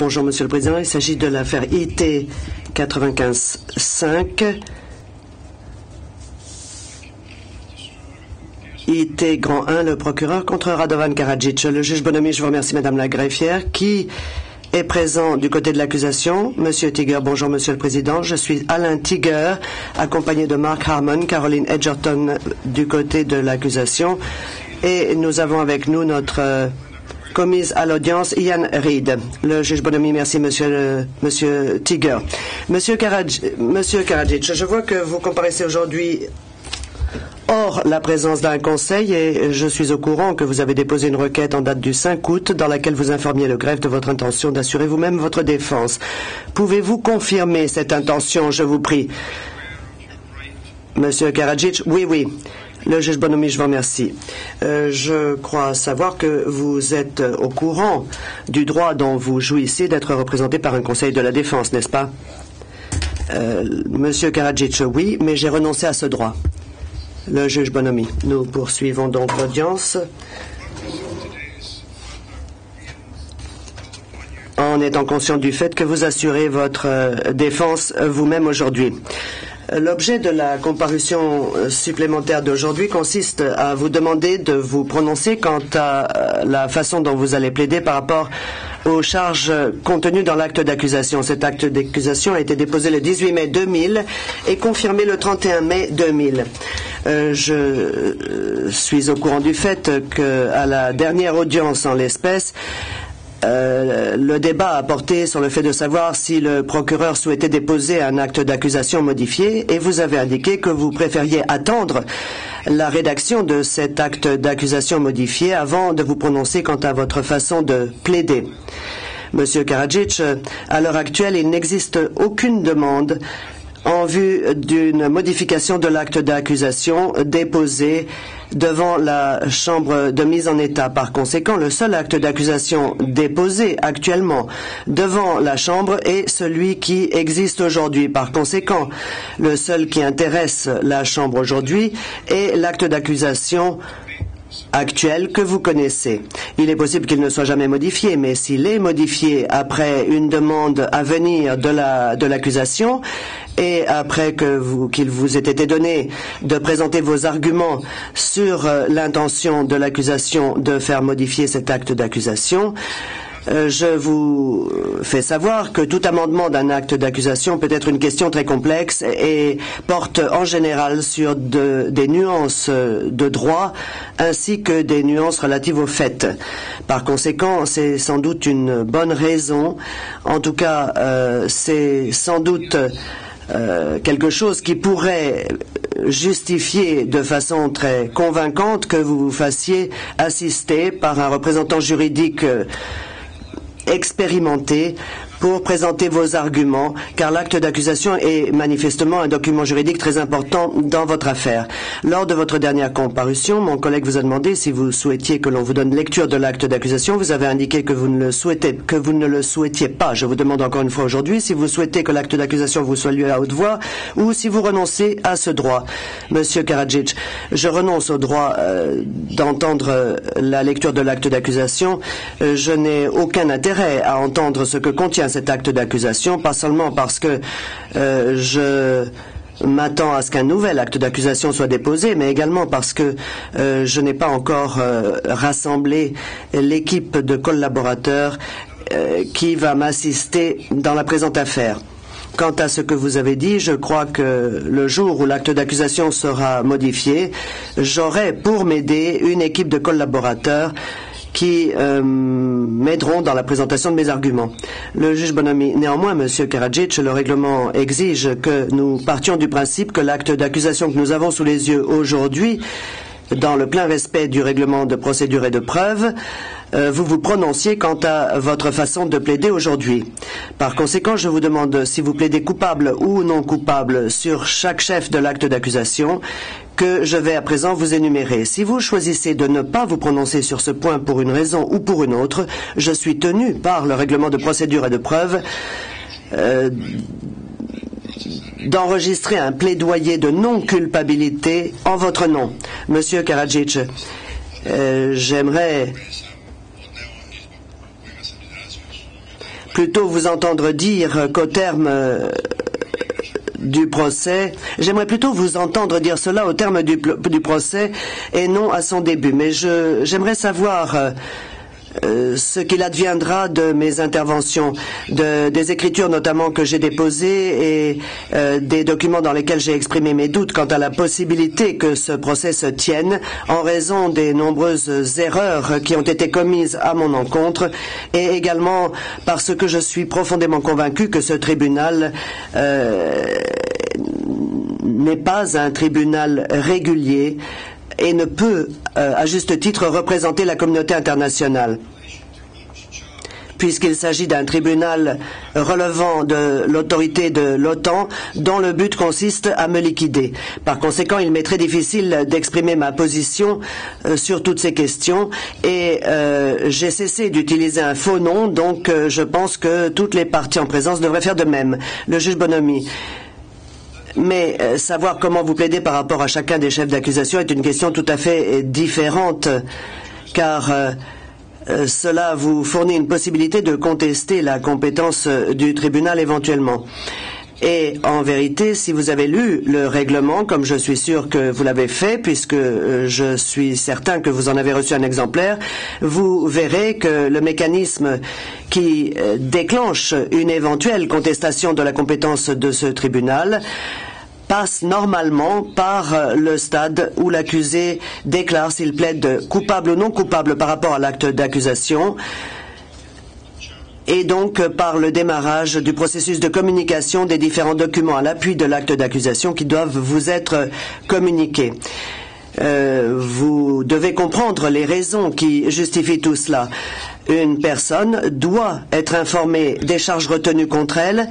Bonjour, Monsieur le Président. Il s'agit de l'affaire IT 95-5. IT grand 1, le procureur contre Radovan Karadzic. Le juge Bonomi, je vous remercie, Madame la greffière, qui est présent du côté de l'accusation. Monsieur Tiger, bonjour Monsieur le Président. Je suis Alain Tiger, accompagné de Mark Harmon, Caroline Edgerton du côté de l'accusation. Et nous avons avec nous notre commise à l'audience, Ian Reid. Le juge Bonomi, merci Monsieur Tiger. Monsieur Karadzic, je vois que vous comparaissez aujourd'hui hors la présence d'un conseil et je suis au courant que vous avez déposé une requête en date du 5 août dans laquelle vous informiez le greffe de votre intention d'assurer vous-même votre défense. Pouvez-vous confirmer cette intention, je vous prie? Monsieur Karadzic, oui. Le juge Bonomi, je vous remercie. Je crois savoir que vous êtes au courant du droit dont vous jouissez d'être représenté par un conseil de la défense, n'est-ce pas? Monsieur Karadzic, oui, mais j'ai renoncé à ce droit. Le juge Bonomi. Nous poursuivons donc l'audience en étant conscient du fait que vous assurez votre défense vous-même aujourd'hui. L'objet de la comparution supplémentaire d'aujourd'hui consiste à vous demander de vous prononcer quant à la façon dont vous allez plaider par rapport aux charges contenues dans l'acte d'accusation. Cet acte d'accusation a été déposé le 18 mai 2000 et confirmé le 31 mai 2000. Je suis au courant du fait qu'à la dernière audience en l'espèce, le débat a porté sur le fait de savoir si le procureur souhaitait déposer un acte d'accusation modifié et vous avez indiqué que vous préfériez attendre la rédaction de cet acte d'accusation modifié avant de vous prononcer quant à votre façon de plaider. Monsieur Karadzic, à l'heure actuelle, il n'existe aucune demande en vue d'une modification de l'acte d'accusation déposé devant la Chambre de mise en état. Par conséquent, le seul acte d'accusation déposé actuellement devant la Chambre est celui qui existe aujourd'hui. Par conséquent, le seul qui intéresse la Chambre aujourd'hui est l'acte d'accusation actuel que vous connaissez. Il est possible qu'il ne soit jamais modifié, mais s'il est modifié après une demande à venir de l'accusation et après qu'il vous ait été donné de présenter vos arguments sur l'intention de l'accusation de faire modifier cet acte d'accusation, je vous fais savoir que tout amendement d'un acte d'accusation peut être une question très complexe et porte en général sur des nuances de droit ainsi que des nuances relatives aux faits. Par conséquent, c'est sans doute une bonne raison, en tout cas c'est sans doute quelque chose qui pourrait justifier de façon très convaincante que vous vous fassiez assister par un représentant juridique expérimenté pour présenter vos arguments, car l'acte d'accusation est manifestement un document juridique très important dans votre affaire. Lors de votre dernière comparution, mon collègue vous a demandé si vous souhaitiez que l'on vous donne lecture de l'acte d'accusation. Vous avez indiqué que vous ne le souhaitiez pas. Je vous demande encore une fois aujourd'hui si vous souhaitez que l'acte d'accusation vous soit lu à haute voix ou si vous renoncez à ce droit. Monsieur Karadzic, je renonce au droit d'entendre la lecture de l'acte d'accusation. Je n'ai aucun intérêt à entendre ce que contient cet acte d'accusation, pas seulement parce que je m'attends à ce qu'un nouvel acte d'accusation soit déposé, mais également parce que je n'ai pas encore rassemblé l'équipe de collaborateurs qui va m'assister dans la présente affaire. Quant à ce que vous avez dit, je crois que le jour où l'acte d'accusation sera modifié, j'aurai pour m'aider une équipe de collaborateurs qui m'aideront dans la présentation de mes arguments. Le juge Bonomi, néanmoins, Monsieur Karadzic, le règlement exige que nous partions du principe que l'acte d'accusation que nous avons sous les yeux aujourd'hui, dans le plein respect du règlement de procédure et de preuve, vous vous prononciez quant à votre façon de plaider aujourd'hui. Par conséquent, je vous demande si vous plaidez coupable ou non coupable sur chaque chef de l'acte d'accusation que je vais à présent vous énumérer. Si vous choisissez de ne pas vous prononcer sur ce point pour une raison ou pour une autre, je suis tenu par le règlement de procédure et de preuve d'enregistrer un plaidoyer de non-culpabilité en votre nom. Monsieur Karadzic, j'aimerais plutôt vous entendre dire qu'au terme du procès, j'aimerais plutôt vous entendre dire cela au terme du procès et non à son début. Mais j'aimerais savoir ce qu'il adviendra de mes interventions, des écritures notamment que j'ai déposées et des documents dans lesquels j'ai exprimé mes doutes quant à la possibilité que ce procès se tienne en raison des nombreuses erreurs qui ont été commises à mon encontre et également parce que je suis profondément convaincu que ce tribunal n'est pas un tribunal régulier et ne peut, à juste titre, représenter la communauté internationale, puisqu'il s'agit d'un tribunal relevant de l'autorité de l'OTAN dont le but consiste à me liquider. Par conséquent, il m'est très difficile d'exprimer ma position sur toutes ces questions et j'ai cessé d'utiliser un faux nom, donc je pense que toutes les parties en présence devraient faire de même. Le juge Bonomi. Mais savoir comment vous plaidez par rapport à chacun des chefs d'accusation est une question tout à fait différente, car cela vous fournit une possibilité de contester la compétence du tribunal éventuellement. Et en vérité, si vous avez lu le règlement, comme je suis sûr que vous l'avez fait, puisque je suis certain que vous en avez reçu un exemplaire, vous verrez que le mécanisme qui déclenche une éventuelle contestation de la compétence de ce tribunal passe normalement par le stade où l'accusé déclare s'il plaide coupable ou non coupable par rapport à l'acte d'accusation, et donc par le démarrage du processus de communication des différents documents à l'appui de l'acte d'accusation qui doivent vous être communiqués. Vous devez comprendre les raisons qui justifient tout cela. Une personne doit être informée des charges retenues contre elle.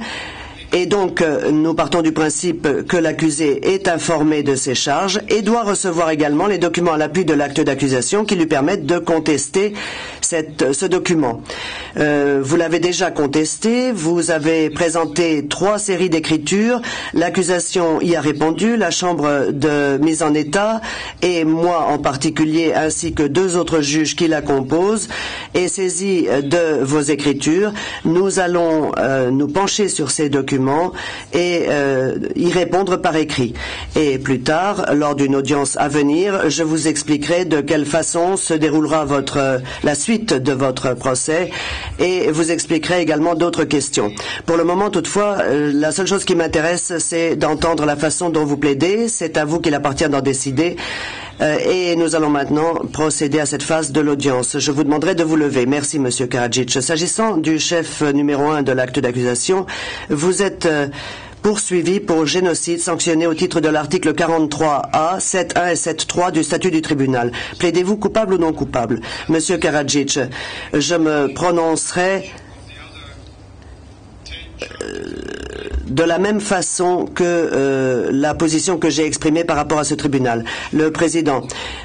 Et donc, nous partons du principe que l'accusé est informé de ces charges et doit recevoir également les documents à l'appui de l'acte d'accusation qui lui permettent de contester ce document. Vous l'avez déjà contesté, vous avez présenté 3 séries d'écritures, l'accusation y a répondu, la chambre de mise en état et moi en particulier ainsi que 2 autres juges qui la composent et saisis de vos écritures, nous allons nous pencher sur ces documents et y répondre par écrit. Et plus tard, lors d'une audience à venir, je vous expliquerai de quelle façon se déroulera la suite de votre procès et vous expliquerai également d'autres questions. Pour le moment, toutefois, la seule chose qui m'intéresse, c'est d'entendre la façon dont vous plaidez. C'est à vous qu'il appartient d'en décider. Et nous allons maintenant procéder à cette phase de l'audience. Je vous demanderai de vous lever. Merci, Monsieur Karadzic. S'agissant du chef numéro 1 de l'acte d'accusation, vous êtes poursuivi pour génocide sanctionné au titre de l'article 43A, 7.1 et 7.3 du statut du tribunal. Plaidez-vous coupable ou non coupable? Monsieur Karadzic, je me prononcerai de la même façon que la position que j'ai exprimée par rapport à ce tribunal. Le Président,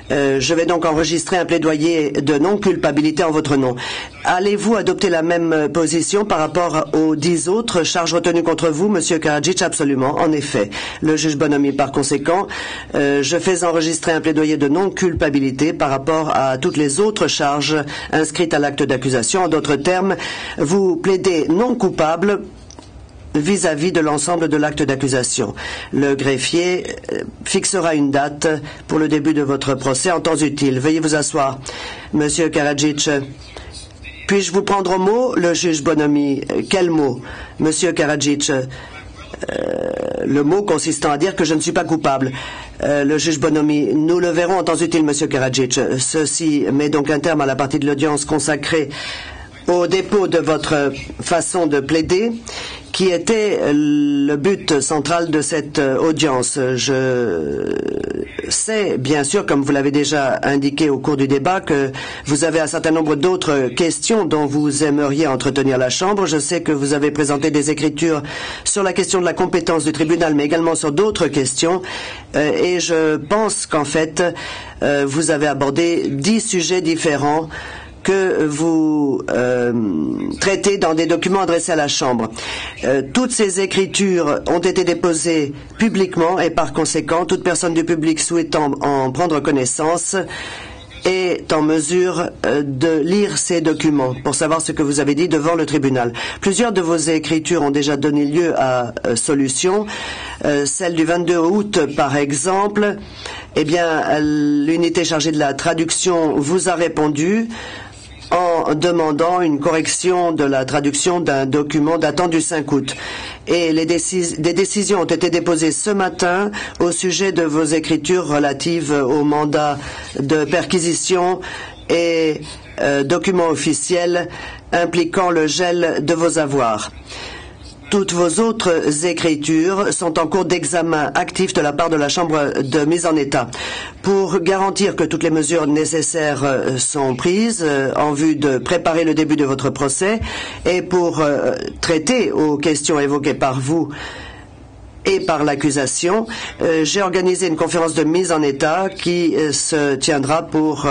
je vais donc enregistrer un plaidoyer de non-culpabilité en votre nom. Allez-vous adopter la même position par rapport aux 10 autres charges retenues contre vous, Monsieur Karadzic? Absolument, en effet. Le juge Bonomi, par conséquent, je fais enregistrer un plaidoyer de non-culpabilité par rapport à toutes les autres charges inscrites à l'acte d'accusation. En d'autres termes, vous plaidez non coupable vis-à-vis de l'ensemble de l'acte d'accusation. Le greffier fixera une date pour le début de votre procès en temps utile. Veuillez vous asseoir. Monsieur Karadzic, puis-je vous prendre au mot? Le juge Bonomi, quel mot? Monsieur Karadzic, le mot consistant à dire que je ne suis pas coupable. Le juge Bonomi, nous le verrons en temps utile, Monsieur Karadzic. Ceci met donc un terme à la partie de l'audience consacrée au dépôt de votre façon de plaider, qui était le but central de cette audience. Je sais, bien sûr, comme vous l'avez déjà indiqué au cours du débat, que vous avez un certain nombre d'autres questions dont vous aimeriez entretenir la Chambre. Je sais que vous avez présenté des écritures sur la question de la compétence du tribunal, mais également sur d'autres questions. Et je pense qu'en fait, vous avez abordé 10 sujets différents que vous traitez dans des documents adressés à la Chambre. Toutes ces écritures ont été déposées publiquement et par conséquent, toute personne du public souhaitant en prendre connaissance est en mesure de lire ces documents pour savoir ce que vous avez dit devant le tribunal. Plusieurs de vos écritures ont déjà donné lieu à solution. Celle du 22 août, par exemple, eh bien, l'unité chargée de la traduction vous a répondu en demandant une correction de la traduction d'un document datant du 5 août. Et des décisions ont été déposées ce matin au sujet de vos écritures relatives au mandat de perquisition et documents officiels impliquant le gel de vos avoirs. Toutes vos autres écritures sont en cours d'examen actif de la part de la Chambre de mise en état. Pour garantir que toutes les mesures nécessaires sont prises en vue de préparer le début de votre procès et pour traiter aux questions évoquées par vous et par l'accusation, j'ai organisé une conférence de mise en état qui se tiendra pour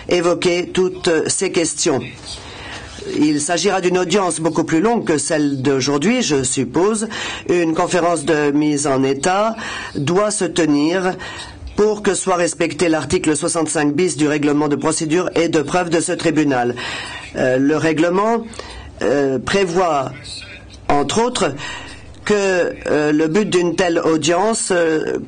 évoquer toutes ces questions. Il s'agira d'une audience beaucoup plus longue que celle d'aujourd'hui, je suppose. Une conférence de mise en état doit se tenir pour que soit respecté l'article 65 bis du règlement de procédure et de preuve de ce tribunal. Le règlement prévoit, entre autres, que le but d'une telle audience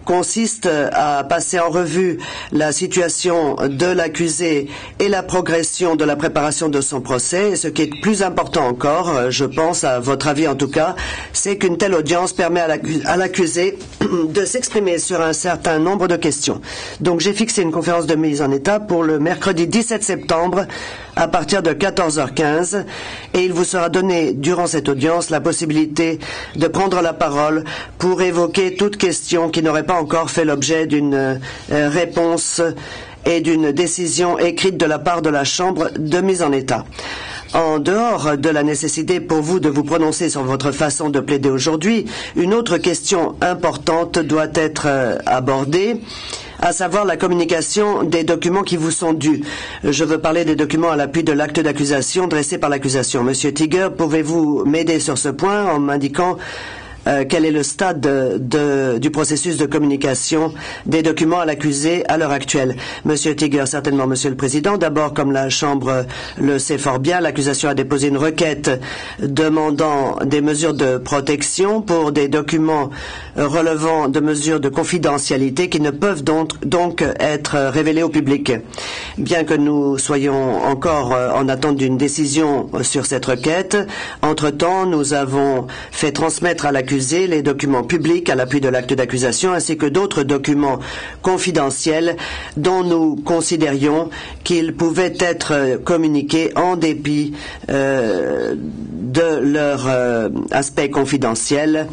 consiste à passer en revue la situation de l'accusé et la progression de la préparation de son procès. Et ce qui est plus important encore, je pense, à votre avis en tout cas, c'est qu'une telle audience permet à l'accusé de s'exprimer sur un certain nombre de questions. Donc j'ai fixé une conférence de mise en état pour le mercredi 17 septembre à partir de 14h15 et il vous sera donné durant cette audience la possibilité de prendre la parole pour évoquer toute question qui n'aurait pas encore fait l'objet d'une réponse et d'une décision écrite de la part de la Chambre de mise en état. En dehors de la nécessité pour vous de vous prononcer sur votre façon de plaider aujourd'hui, une autre question importante doit être abordée, à savoir la communication des documents qui vous sont dus. Je veux parler des documents à l'appui de l'acte d'accusation dressé par l'accusation. Monsieur Tiger, pouvez-vous m'aider sur ce point en m'indiquant quel est le stade du processus de communication des documents à l'accusé à l'heure actuelle? Monsieur Tiger, certainement, Monsieur le Président. D'abord, comme la Chambre le sait fort bien, l'accusation a déposé une requête demandant des mesures de protection pour des documents relevant de mesures de confidentialité qui ne peuvent donc être révélés au public. Bien que nous soyons encore en attente d'une décision sur cette requête, entre-temps, nous avons fait transmettre à l'accusé les documents publics à l'appui de l'acte d'accusation ainsi que d'autres documents confidentiels dont nous considérions qu'ils pouvaient être communiqués en dépit de leur aspect confidentiel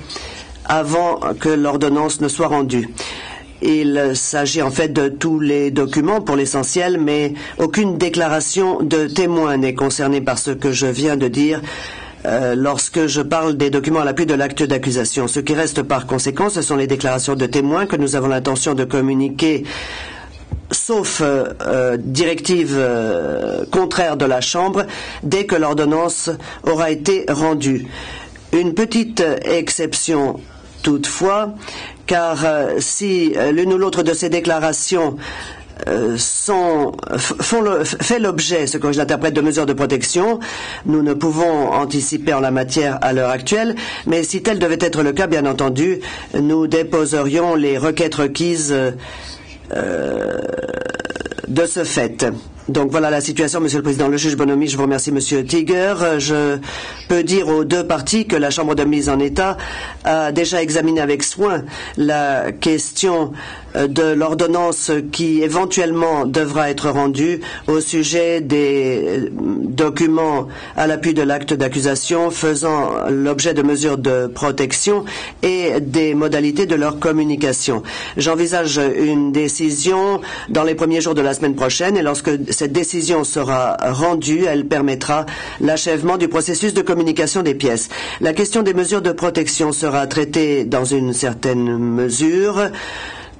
avant que l'ordonnance ne soit rendue. Il s'agit en fait de tous les documents pour l'essentiel, mais aucune déclaration de témoin n'est concernée par ce que je viens de dire lorsque je parle des documents à l'appui de l'acte d'accusation. Ce qui reste par conséquent, ce sont les déclarations de témoins que nous avons l'intention de communiquer, sauf directive contraire de la Chambre, dès que l'ordonnance aura été rendue. Une petite exception toutefois, car si l'une ou l'autre de ces déclarations fait l'objet, ce que je l'interprète, de mesures de protection, nous ne pouvons anticiper en la matière à l'heure actuelle, mais si tel devait être le cas, bien entendu, nous déposerions les requêtes requises de ce fait. Donc voilà la situation, Monsieur le Président. Le juge Bonomi, je vous remercie, Monsieur Tiger. Je peux dire aux deux parties que la Chambre de mise en état a déjà examiné avec soin la question de l'ordonnance qui éventuellement devra être rendue au sujet des documents à l'appui de l'acte d'accusation faisant l'objet de mesures de protection et des modalités de leur communication. J'envisage une décision dans les premiers jours de la semaine prochaine et lorsque cette décision sera rendue, elle permettra l'achèvement du processus de communication des pièces. La question des mesures de protection sera traitée dans une certaine mesure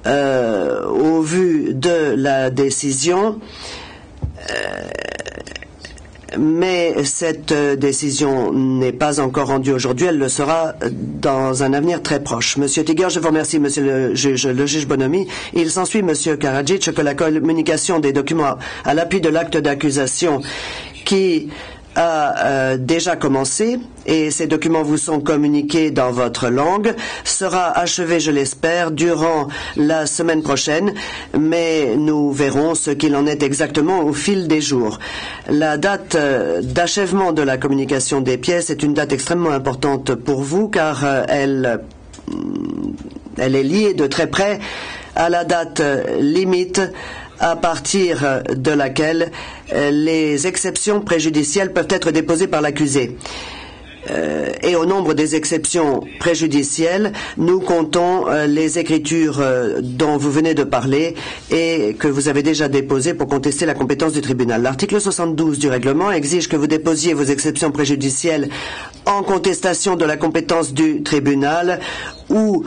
au vu de la décision. Mais cette décision n'est pas encore rendue aujourd'hui. Elle le sera dans un avenir très proche. Monsieur Tiger, je vous remercie, monsieur le juge Bonomi. Il s'ensuit, monsieur Karadzic, que la communication des documents à l'appui de l'acte d'accusation qui a déjà commencé et ces documents vous sont communiqués dans votre langue, sera achevé, je l'espère, durant la semaine prochaine, mais nous verrons ce qu'il en est exactement au fil des jours. La date d'achèvement de la communication des pièces est une date extrêmement importante pour vous car elle est liée de très près à la date limite à partir de laquelle les exceptions préjudicielles peuvent être déposées par l'accusé. Et au nombre des exceptions préjudicielles, nous comptons les écritures dont vous venez de parler et que vous avez déjà déposées pour contester la compétence du tribunal. L'article 72 du règlement exige que vous déposiez vos exceptions préjudicielles en contestation de la compétence du tribunal ou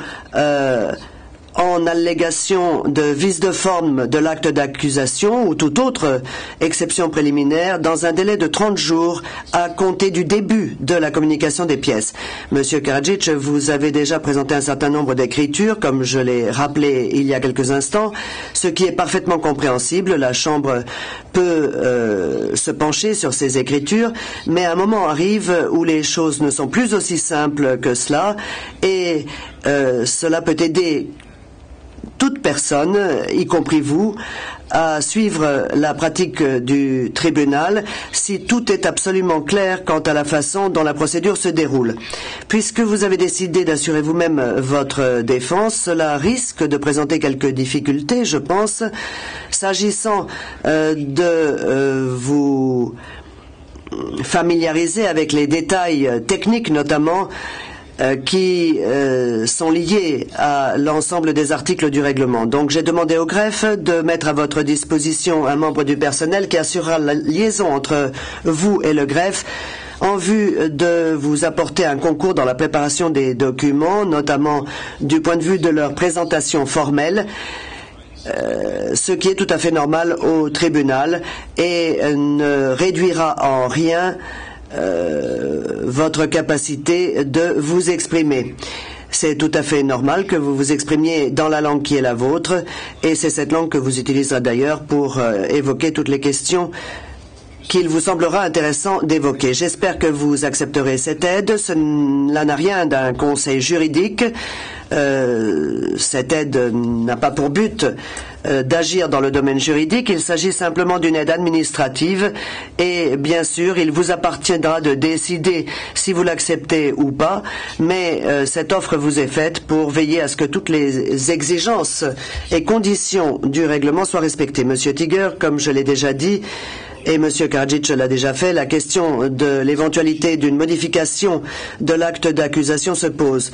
en allégation de vice de forme de l'acte d'accusation ou toute autre exception préliminaire dans un délai de 30 jours à compter du début de la communication des pièces. Monsieur Karadzic, vous avez déjà présenté un certain nombre d'écritures, comme je l'ai rappelé il y a quelques instants, ce qui est parfaitement compréhensible. La Chambre peut se pencher sur ces écritures, mais un moment arrive où les choses ne sont plus aussi simples que cela et cela peut aider toute personne, y compris vous, à suivre la pratique du tribunal si tout est absolument clair quant à la façon dont la procédure se déroule. Puisque vous avez décidé d'assurer vous-même votre défense, cela risque de présenter quelques difficultés, je pense, s'agissant de vous familiariser avec les détails techniques notamment qui sont liés à l'ensemble des articles du règlement. Donc j'ai demandé au greffe de mettre à votre disposition un membre du personnel qui assurera la liaison entre vous et le greffe en vue de vous apporter un concours dans la préparation des documents, notamment du point de vue de leur présentation formelle, ce qui est tout à fait normal au tribunal et ne réduira en rien votre capacité de vous exprimer. C'est tout à fait normal que vous vous exprimiez dans la langue qui est la vôtre et c'est cette langue que vous utiliserez d'ailleurs pour évoquer toutes les questions qu'il vous semblera intéressant d'évoquer. J'espère que vous accepterez cette aide. Cela n'a rien d'un conseil juridique. Cette aide n'a pas pour but d'agir dans le domaine juridique. Il s'agit simplement d'une aide administrative et bien sûr, il vous appartiendra de décider si vous l'acceptez ou pas, mais cette offre vous est faite pour veiller à ce que toutes les exigences et conditions du règlement soient respectées. Monsieur Tiger, comme je l'ai déjà dit, et M. Karadzic l'a déjà fait, la question de l'éventualité d'une modification de l'acte d'accusation se pose.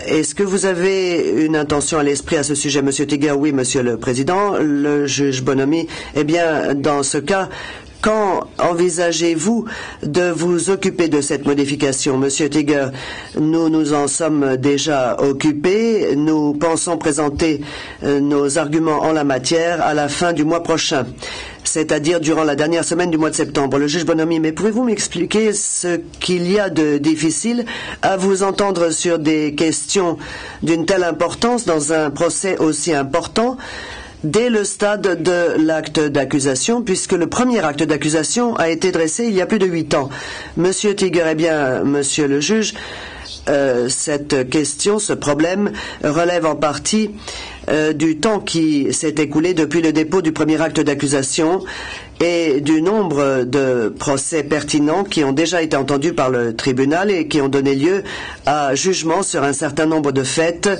Est-ce que vous avez une intention à l'esprit à ce sujet, M. Tiger? Oui, Monsieur le Président. Le juge Bonomi, eh bien, dans ce cas, quand envisagez-vous de vous occuper de cette modification? Monsieur Tiger, nous nous en sommes déjà occupés. Nous pensons présenter nos arguments en la matière à la fin du mois prochain, c'est-à-dire durant la dernière semaine du mois de septembre. Le juge Bonomi, mais pouvez-vous m'expliquer ce qu'il y a de difficile à vous entendre sur des questions d'une telle importance dans un procès aussi important dès le stade de l'acte d'accusation, puisque le premier acte d'accusation a été dressé il y a plus de 8 ans. Monsieur Tiger, eh bien, monsieur le juge, cette question, ce problème relève en partie du temps qui s'est écoulé depuis le dépôt du premier acte d'accusation et du nombre de procès pertinents qui ont déjà été entendus par le tribunal et qui ont donné lieu à jugement sur un certain nombre de faits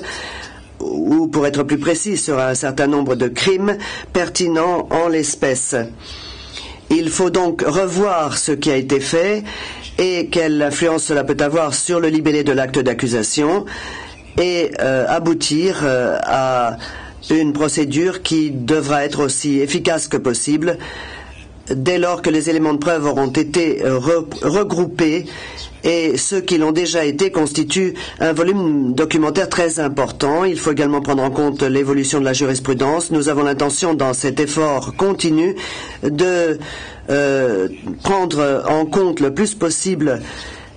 ou, pour être plus précis, sur un certain nombre de crimes pertinents en l'espèce. Il faut donc revoir ce qui a été fait et quelle influence cela peut avoir sur le libellé de l'acte d'accusation et aboutir à une procédure qui devra être aussi efficace que possible dès lors que les éléments de preuve auront été regroupés et ceux qui l'ont déjà été constituent un volume documentaire très important. Il faut également prendre en compte l'évolution de la jurisprudence. Nous avons l'intention, dans cet effort continu, de prendre en compte le plus possible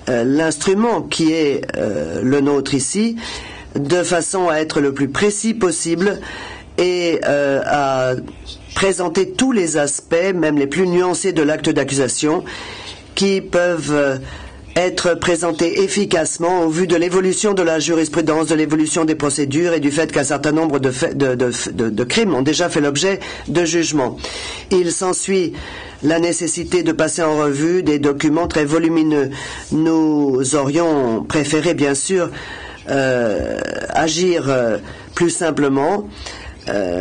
l'instrument qui est le nôtre ici, de façon à être le plus précis possible et à présenter tous les aspects, même les plus nuancés de l'acte d'accusation, qui peuvent être présentés efficacement au vu de l'évolution de la jurisprudence, de l'évolution des procédures et du fait qu'un certain nombre de crimes ont déjà fait l'objet de jugements. Il s'ensuit la nécessité de passer en revue des documents très volumineux. Nous aurions préféré, bien sûr, agir plus simplement,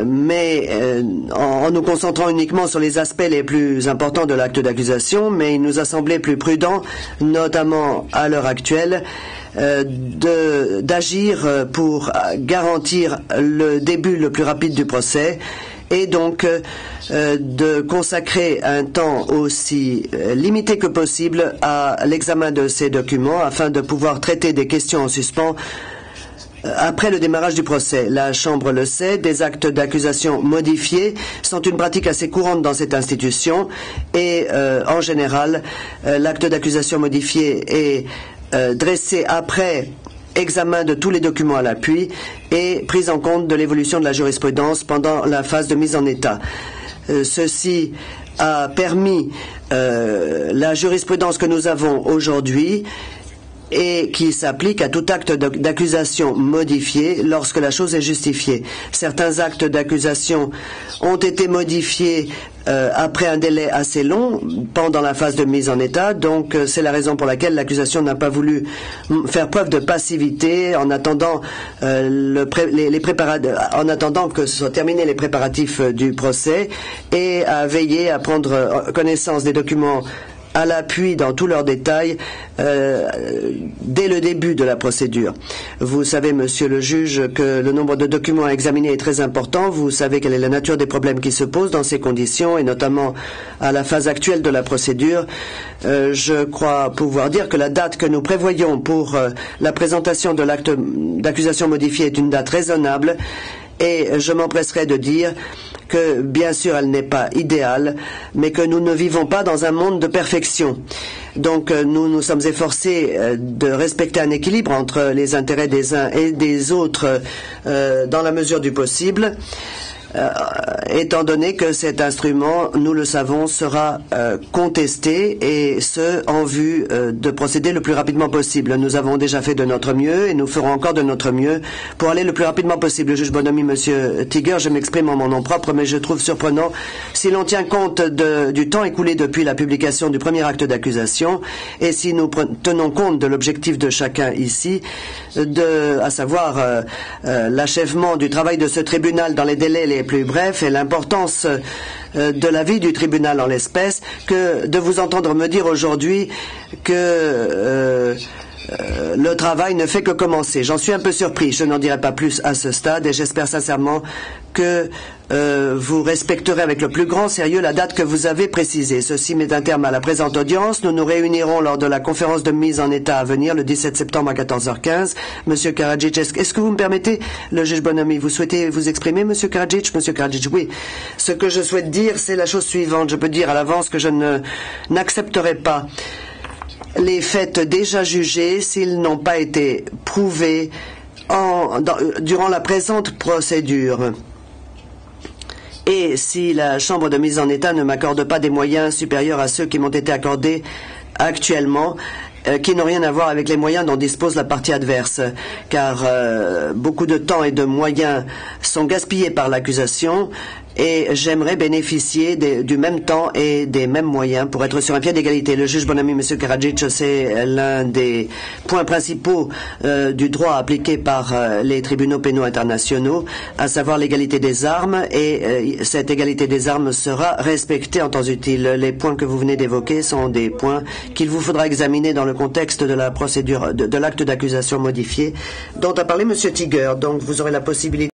mais en nous concentrant uniquement sur les aspects les plus importants de l'acte d'accusation, mais il nous a semblé plus prudent, notamment à l'heure actuelle, d'agir pour garantir le début le plus rapide du procès et donc de consacrer un temps aussi limité que possible à l'examen de ces documents afin de pouvoir traiter des questions en suspens après le démarrage du procès. La Chambre le sait, des actes d'accusation modifiés sont une pratique assez courante dans cette institution et en général, l'acte d'accusation modifié est dressé après examen de tous les documents à l'appui et prise en compte de l'évolution de la jurisprudence pendant la phase de mise en état. Ceci a permis la jurisprudence que nous avons aujourd'hui et qui s'applique à tout acte d'accusation modifié lorsque la chose est justifiée. Certains actes d'accusation ont été modifiés après un délai assez long pendant la phase de mise en état, donc c'est la raison pour laquelle l'accusation n'a pas voulu faire preuve de passivité en attendant en attendant que se soient terminés les préparatifs du procès et a veillé à prendre connaissance des documents à l'appui dans tous leurs détails dès le début de la procédure. Vous savez, monsieur le juge, que le nombre de documents à examiner est très important. Vous savez quelle est la nature des problèmes qui se posent dans ces conditions et notamment à la phase actuelle de la procédure. Je crois pouvoir dire que la date que nous prévoyons pour la présentation de l'acte d'accusation modifié est une date raisonnable et je m'empresserai de dire que, bien sûr, elle n'est pas idéale, mais que nous ne vivons pas dans un monde de perfection. Donc, nous nous sommes efforcés de respecter un équilibre entre les intérêts des uns et des autres dans la mesure du possible. Étant donné que cet instrument, nous le savons, sera contesté et ce, en vue de procéder le plus rapidement possible. Nous avons déjà fait de notre mieux et nous ferons encore de notre mieux pour aller le plus rapidement possible. Juge Bonomi, monsieur Tiger, je m'exprime en mon nom propre, mais je trouve surprenant, si l'on tient compte du temps écoulé depuis la publication du premier acte d'accusation et si nous tenons compte de l'objectif de chacun ici, à savoir l'achèvement du travail de ce tribunal dans les délais les plus brefs et l'importance de la vie du tribunal en l'espèce, que de vous entendre me dire aujourd'hui que le travail ne fait que commencer. J'en suis un peu surpris. Je n'en dirai pas plus à ce stade et j'espère sincèrement que vous respecterez avec le plus grand sérieux la date que vous avez précisée. Ceci met un terme à la présente audience. Nous nous réunirons lors de la conférence de mise en état à venir le 17 septembre à 14h15. Monsieur Karadzic, est-ce que vous me permettez, le juge Bonomi, vous souhaitez vous exprimer, monsieur Karadzic? Monsieur Karadzic, oui. Ce que je souhaite dire, c'est la chose suivante. Je peux dire à l'avance que je n'accepterai pas les faits déjà jugés s'ils n'ont pas été prouvés durant la présente procédure. Et si la Chambre de mise en état ne m'accorde pas des moyens supérieurs à ceux qui m'ont été accordés actuellement, qui n'ont rien à voir avec les moyens dont dispose la partie adverse, car beaucoup de temps et de moyens sont gaspillés par l'accusation et j'aimerais bénéficier du même temps et des mêmes moyens pour être sur un pied d'égalité. Le juge Bonomi, M. Karadzic, c'est l'un des points principaux du droit appliqué par les tribunaux pénaux internationaux, à savoir l'égalité des armes, et cette égalité des armes sera respectée en temps utile. Les points que vous venez d'évoquer sont des points qu'il vous faudra examiner dans le contexte de la procédure de l'acte d'accusation modifié dont a parlé M. Tiger. Donc vous aurez la possibilité